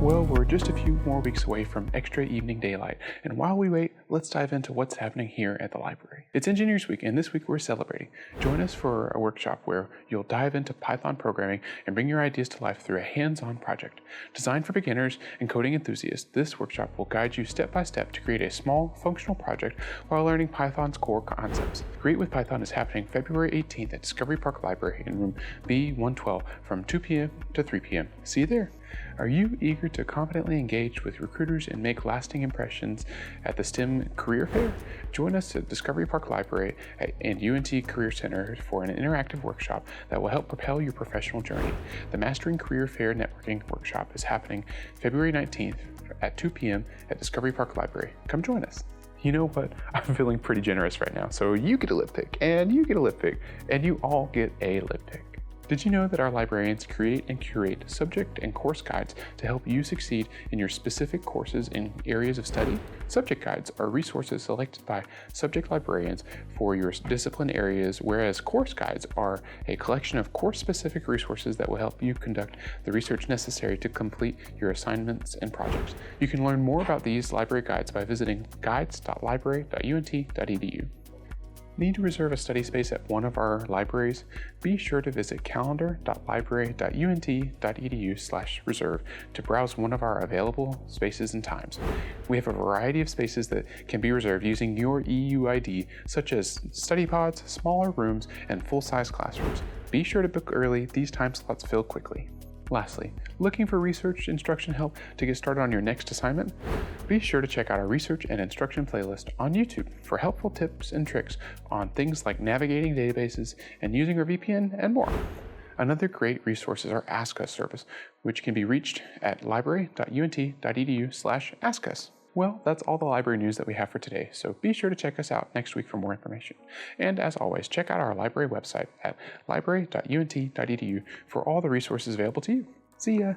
Well, we're just a few more weeks away from extra evening daylight, and while we wait, let's dive into what's happening here at the library. It's Engineers Week, and this week we're celebrating. Join us for a workshop where you'll dive into Python programming and bring your ideas to life through a hands-on project. Designed for beginners and coding enthusiasts, this workshop will guide you step by step to create a small, functional project while learning Python's core concepts. Create with Python is happening February 18th at Discovery Park Library in room B112 from 2 p.m. to 3 p.m. See you there! Are you eager to confidently engage with recruiters and make lasting impressions at the STEM Career Fair? Join us at Discovery Park Library and UNT Career Center for an interactive workshop that will help propel your professional journey. The Mastering Career Fair Networking Workshop is happening February 19th at 2 p.m. at Discovery Park Library. Come join us. You know what? I'm feeling pretty generous right now. So you get a lip pick, and you get a lip pick, and you all get a lip pick. Did you know that our librarians create and curate subject and course guides to help you succeed in your specific courses and areas of study? Subject guides are resources selected by subject librarians for your discipline areas, whereas course guides are a collection of course-specific resources that will help you conduct the research necessary to complete your assignments and projects. You can learn more about these library guides by visiting guides.library.unt.edu. Need to reserve a study space at one of our libraries? Be sure to visit calendar.library.unt.edu/reserve to browse one of our available spaces and times. We have a variety of spaces that can be reserved using your EUID, such as study pods, smaller rooms, and full-size classrooms. Be sure to book early, these time slots fill quickly. Lastly, looking for research instruction help to get started on your next assignment? Be sure to check out our research and instruction playlist on YouTube for helpful tips and tricks on things like navigating databases and using our VPN and more. Another great resource is our Ask Us service, which can be reached at library.unt.edu/askus. Well, that's all the library news that we have for today, so be sure to check us out next week for more information. And as always, check out our library website at library.unt.edu for all the resources available to you. See ya!